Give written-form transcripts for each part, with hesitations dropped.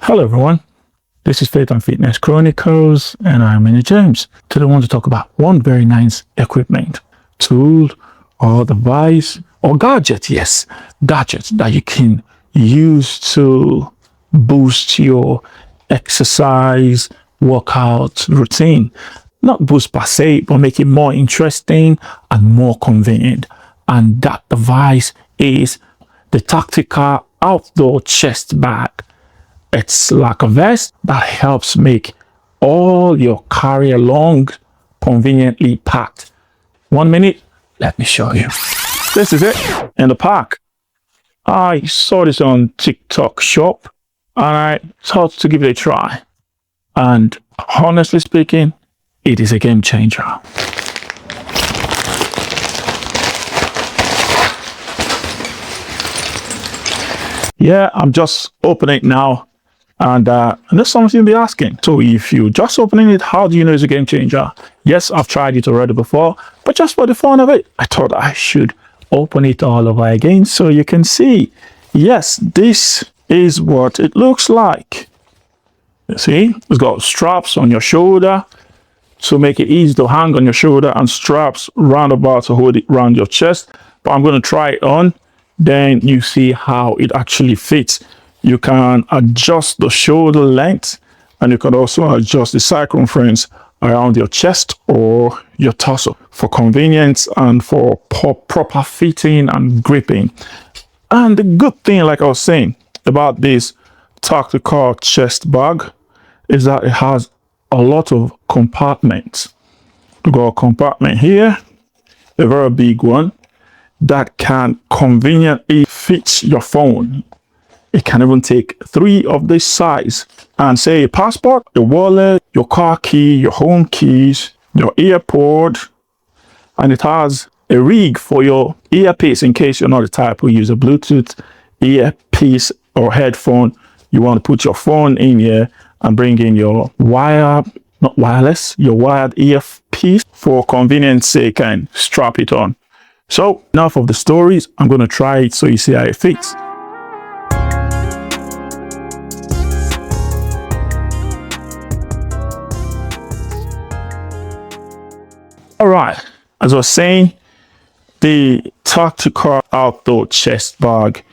Hello everyone, this is Faith and Fitness Chronicles and I'm Minnie James. Today I want to talk about one very nice equipment, tool or device or gadget, gadget that you can use to boost your exercise workout routine. Not boost per se, but make it more interesting and more convenient. And that device is the tactical outdoor chest bag. It's like a vest that helps make all your carry along conveniently packed. 1 minute, let me show you. This is it in the pack. I saw this on TikTok shop and I thought to give it a try. And honestly speaking, it is a game changer. Yeah, I'm just opening it now. And that's something you'll be asking. So if you just opening it, how do you know it's a game changer? Yes, I've tried it already before, but just for the fun of it, I thought I should open it all over again so you can see. Yes, this is what it looks like. You see, it's got straps on your shoulder to make it easy to hang on your shoulder and straps roundabout to hold it around your chest. But I'm going to try it on. Then you see how it actually fits. You can adjust the shoulder length and you can also adjust the circumference around your chest or your torso for convenience and for proper fitting and gripping. And the good thing, like I was saying, about this tactical chest bag is that it has a lot of compartments. We've got a compartment here, a very big one that can conveniently fit your phone. It can even take 3 of this size and say a passport, your wallet, your car key, your home keys, your earpod, and it has a rig for your earpiece in case you're not the type who use a Bluetooth earpiece or headphone. You want to put your phone in here and bring in your wired earpiece for convenience sake and strap it on. So enough of the stories. I'm going to try it so you see how it fits. All right, as I was saying, the tactical outdoor chest bag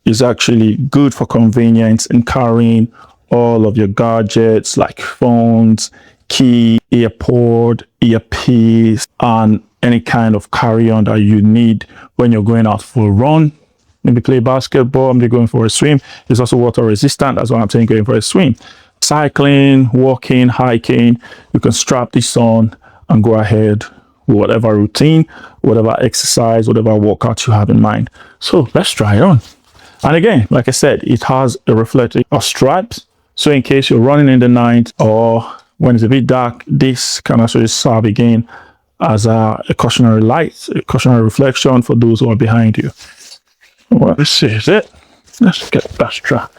is actually good for convenience in carrying all of your gadgets like phones, key, earpod, earpiece, and any kind of carry-on that you need when you're going out for a run. Maybe play basketball, maybe going for a swim. It's also water resistant. That's why I'm saying going for a swim. Cycling, walking, hiking, you can strap this on and go ahead with whatever routine, whatever exercise, whatever workout you have in mind. So let's try it on. And again, like I said, it has a reflector of stripes. So in case you're running in the night or when it's a bit dark, this can actually serve again as a cautionary light, a cautionary reflection for those who are behind you. Well, this is it. Let's get that strap.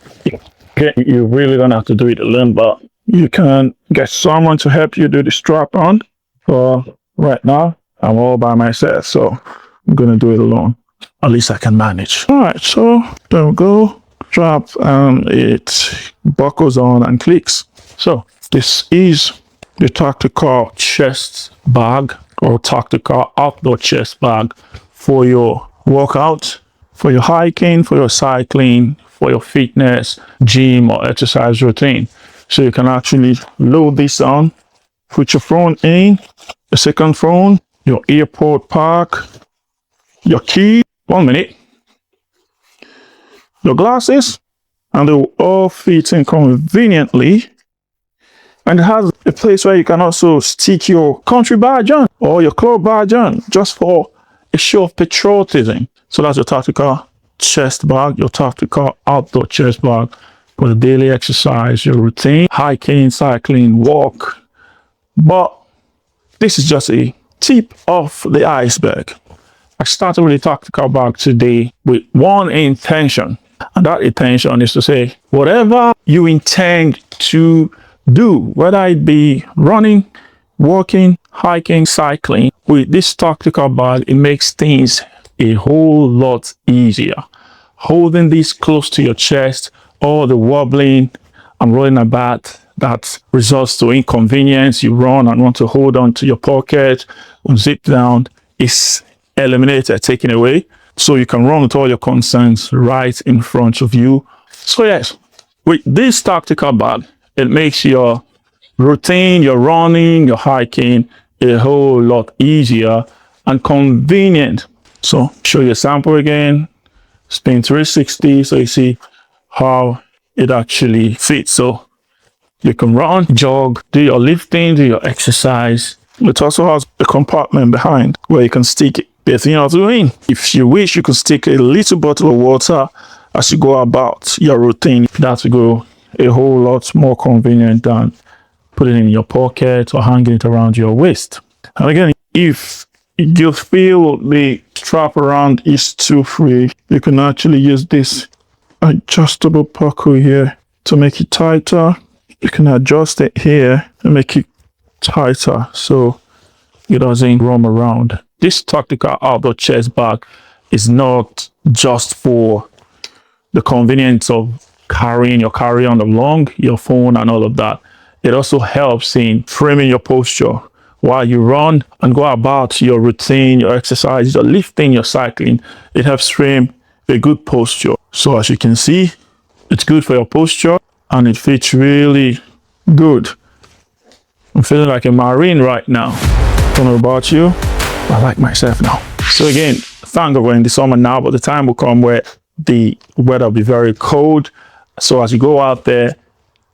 Okay, you really don't have to do it alone, but you can get someone to help you do the strap on. For right now, I'm all by myself, so I'm going to do it alone. At least I can manage. All right, so there we go. Strap and it buckles on and clicks. So this is the tactical chest bag or tactical outdoor chest bag for your workout, for your hiking, for your cycling, for your fitness, gym or exercise routine. So you can actually load this on, put your phone in, the second phone, your earpod pack, your key, 1 minute, your glasses, and they will all fit in conveniently. And it has a place where you can also stick your country badge on or your club badge on just for a show of patriotism. So that's your tactical chest bag, your tactical outdoor chest bag for the daily exercise, your routine, hiking, cycling, walk. But this is just a tip of the iceberg. I started with a tactical bag today with one intention. And that intention is to say, whatever you intend to do, whether it be running, walking, hiking, cycling, with this tactical bag, it makes things a whole lot easier. Holding this close to your chest, all the wobbling I'm rolling a bat that results to inconvenience. You run and want to hold on to your pocket, zip down, it's eliminated, taken away. So you can run with all your concerns right in front of you. So yes, with this tactical bag, it makes your routine, your running, your hiking a whole lot easier and convenient. So show you a sample again, spin 360 so you see how it actually fits. So you can run, jog, do your lifting, do your exercise. It also has a compartment behind where you can stick anything you're doing. If you wish, you can stick a little bottle of water as you go about your routine. That will go a whole lot more convenient than putting it in your pocket or hanging it around your waist. And again, if you feel the strap around is too free, you can actually use this adjustable buckle here to make it tighter. You can adjust it here and make it tighter so it doesn't roam around. This tactical outdoor chest bag is not just for the convenience of carrying your carry-on along, your phone and all of that. It also helps in framing your posture while you run and go about your routine, your exercise, your lifting, your cycling. It helps frame a good posture. So as you can see, it's good for your posture and it fits really good. I'm feeling like a marine right now. Don't know about you, I like myself now. So again, thank God we're in the summer now, but the time will come where the weather will be very cold. So as you go out there,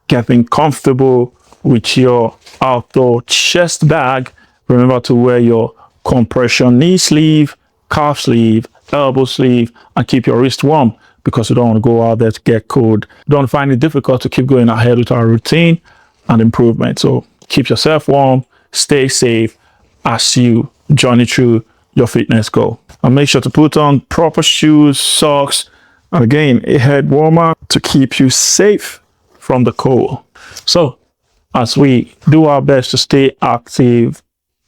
getting comfortable with your outdoor chest bag, remember to wear your compression knee sleeve, calf sleeve, elbow sleeve, and keep your wrist warm because you don't want to go out there to get cold. Don't find it difficult to keep going ahead with our routine and improvement. So keep yourself warm, stay safe as you journey through your fitness goal. And make sure to put on proper shoes, socks, and again, a head warmer to keep you safe from the cold. So as we do our best to stay active,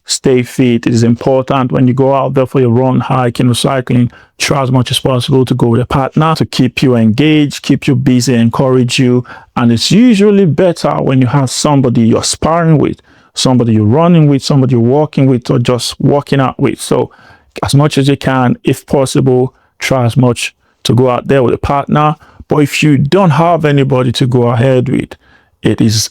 stay fit, it is important when you go out there for your run, hiking, or cycling, try as much as possible to go with a partner to keep you engaged, keep you busy, encourage you. And it's usually better when you have somebody you're sparring with, somebody you're running with, somebody you're walking with, or just walking out with. So as much as you can, if possible, try as much to go out there with a partner. But if you don't have anybody to go ahead with, it is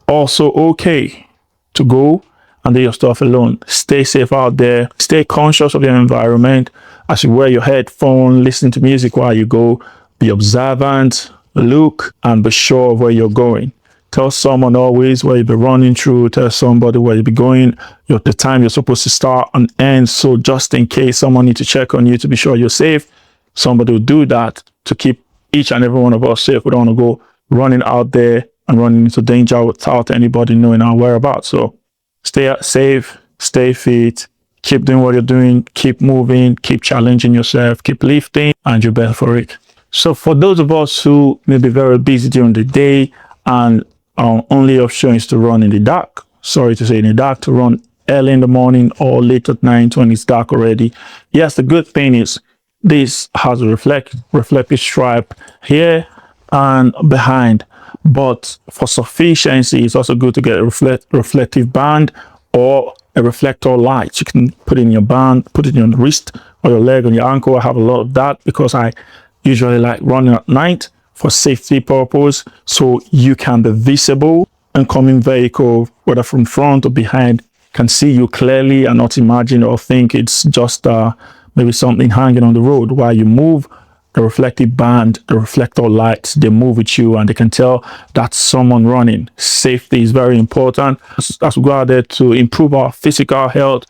also okay to go and do your stuff alone. Stay safe out there. Stay conscious of your environment as you wear your headphone, listen to music while you go. Be observant, look, and be sure of where you're going. Tell someone always where you'll be running through. Tell somebody where you'll be going, the time you're supposed to start and end. So just in case someone needs to check on you to be sure you're safe, somebody will do that to keep each and every one of us safe. We don't want to go running out there and running into danger without anybody knowing our whereabouts. So stay safe, stay fit, keep doing what you're doing, keep moving, keep challenging yourself, keep lifting, and you're better for it. So for those of us who may be very busy during the day and our only option is to run in the dark, sorry to say in the dark, to run early in the morning or late at night when it's dark already. Yes, the good thing is this has a reflective stripe here and behind, but for sufficiency it's also good to get a reflective band or a reflector light. You can put it in your band, put it in your wrist or your leg, on your ankle. I have a lot of that because I usually like running at night for safety purpose, so you can be visible. Incoming vehicle, whether from front or behind, can see you clearly and not imagine or think it's just maybe something hanging on the road. While you move, the reflective band, the reflector lights, they move with you and they can tell that's someone running. Safety is very important as we go out there to improve our physical health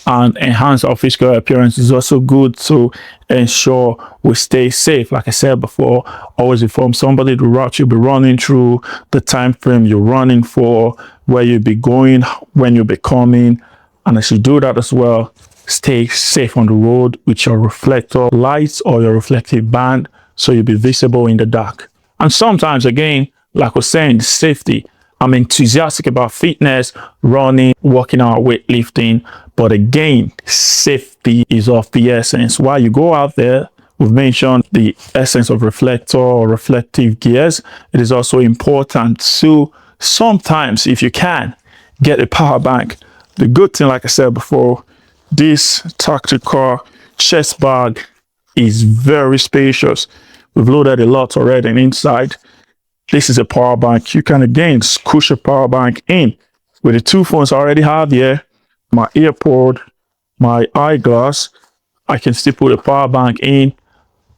and enhance our physical appearance. Is also good to ensure we stay safe. Like I said before, always inform somebody the route you'll be running through, the time frame you're running for, where you'll be going, when you'll be coming. And as you do that as well, stay safe on the road with your reflector lights or your reflective band so you'll be visible in the dark. And sometimes, again, like we're saying, safety. I'm enthusiastic about fitness, running, working out, weightlifting. But again, safety is of the essence. While you go out there, we've mentioned the essence of reflector or reflective gears. It is also important to sometimes, if you can, get a power bank. The good thing, like I said before, this tactical chest bag is very spacious. We've loaded a lot already inside. This is a power bank. You can again squish a power bank in with the two phones I already have here, my earpod, my eyeglass. I can still put a power bank in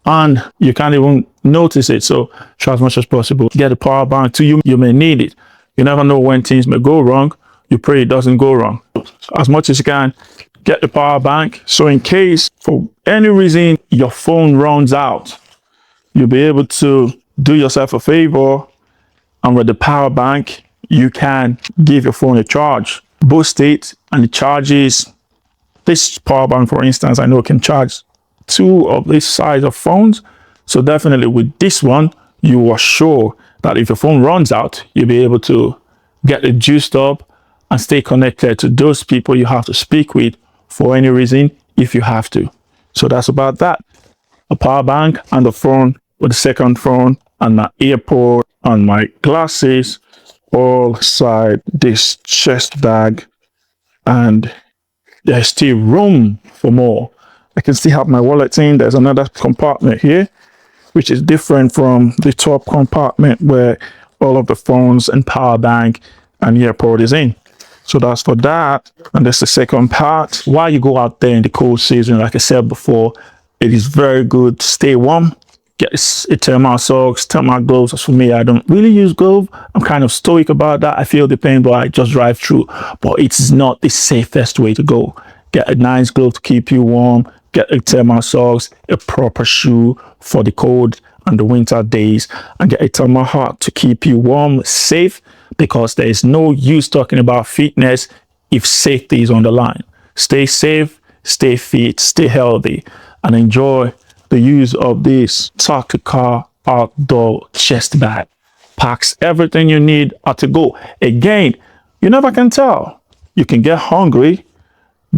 and you can't even notice it. So try as much as possible. Get a power bank to you. You may need it. You never know when things may go wrong. You pray it doesn't go wrong. As much as you can, get the power bank. So in case for any reason your phone runs out, you'll be able to do yourself a favor, and with the power bank, you can give your phone a charge, boost it, and the charges. This power bank, for instance, I know can charge two of this size of phones. So definitely with this one, you are sure that if your phone runs out, you'll be able to get it juiced up and stay connected to those people you have to speak with for any reason if you have to. So that's about that. A power bank and the phone with the second phone and my earpod and my glasses all inside this chest bag, and there's still room for more. I can still have my wallet in. There's another compartment here, which is different from the top compartment where all of the phones and power bank and earpod is in. So that's for that. And that's the second part. While you go out there in the cold season, like I said before, it is very good to stay warm. Get a thermal socks, thermal gloves. As for me, I don't really use gloves. I'm kind of stoic about that. I feel the pain, but I just drive through. But it's not the safest way to go. Get a nice glove to keep you warm. Get a thermal socks, a proper shoe for the cold and the winter days, and get a thermal hat to keep you warm, safe, because there is no use talking about fitness if safety is on the line. Stay safe, stay fit, stay healthy, and enjoy the use of this tactical outdoor chest bag. Packs everything you need at a go. Again, you never can tell. You can get hungry,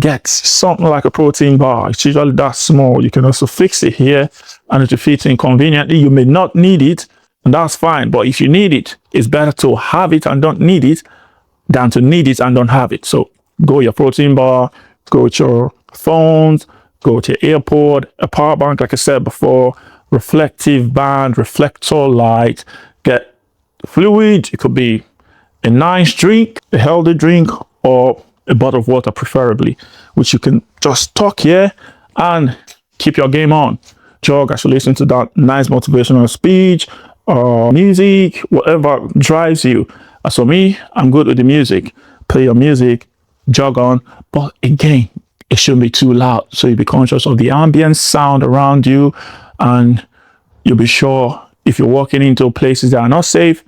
get something like a protein bar. It's usually that small. You can also fix it here and it will fit in conveniently. You may not need it, and that's fine. But if you need it, it's better to have it and don't need it than to need it and don't have it. So go your protein bar, go with your phones, go to your earpod, a power bank, like I said before, reflective band, reflector light, get fluid. It could be a nice drink, a healthy drink, or a bottle of water preferably, which you can just tuck here and keep your game on. Jog as you listen to that nice motivational speech or music, whatever drives you. As for me, I'm good with the music. Play your music, jog on, but again, it shouldn't be too loud. So you be conscious of the ambient sound around you, and you'll be sure if you're walking into places that are not safe,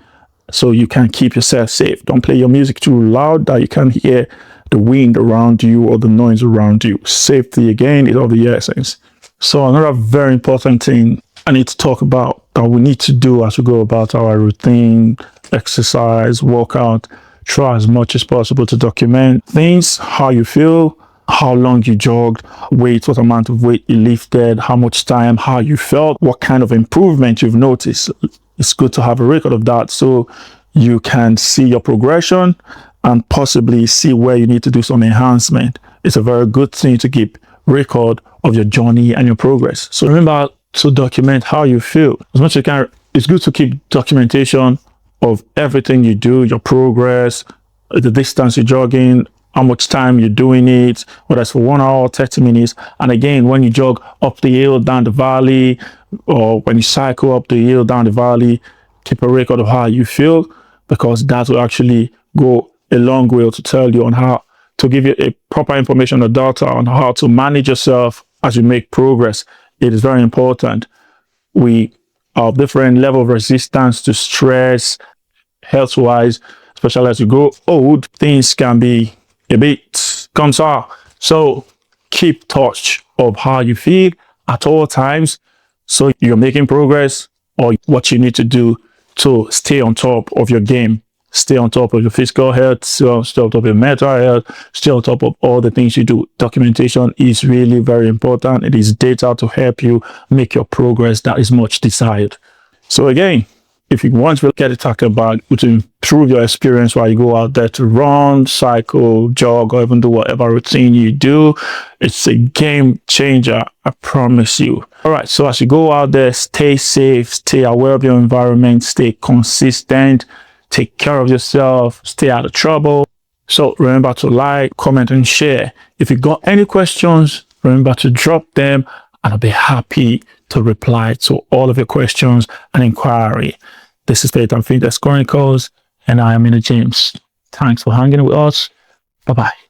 so you can keep yourself safe. Don't play your music too loud that you can't hear the wind around you or the noise around you. Safety again is of the essence. So another very important thing I need to talk about that we need to do as we go about our routine, exercise, workout, try as much as possible to document things, how you feel, how long you jogged, weight, what amount of weight you lifted, how much time, how you felt, what kind of improvement you've noticed. It's good to have a record of that so you can see your progression and possibly see where you need to do some enhancement. It's a very good thing to keep record of your journey and your progress. So remember to document how you feel as much as you can. It's good to keep documentation of everything you do, your progress, the distance you're jogging, how much time you're doing it, whether it's for 1 hour or 30 minutes. And again, when you jog up the hill, down the valley, or when you cycle up the hill, down the valley, keep a record of how you feel, because that will actually go a long way to tell you on how to give you a proper information or data on how to manage yourself as you make progress. It is very important. We have different level of resistance to stress, health-wise, especially as you grow old, things can be a bit concerned. So keep touch of how you feel at all times, so you're making progress or what you need to do to stay on top of your game. Stay on top of your physical health, stay on top of your mental health, stay on top of all the things you do. Documentation is really very important. It is data to help you make your progress that is much desired. So again, if you want to get it talking about to improve your experience while you go out there to run, cycle, jog, or even do whatever routine you do, it's a game changer. I promise you. All right. So as you go out there, stay safe, stay aware of your environment, stay consistent, take care of yourself, stay out of trouble. So remember to like, comment, and share. If you got any questions, remember to drop them, and I'll be happy to reply to all of your questions and inquiry. This is Faith and Fitness Chronicles, and I am James. Thanks for hanging with us. Bye-bye.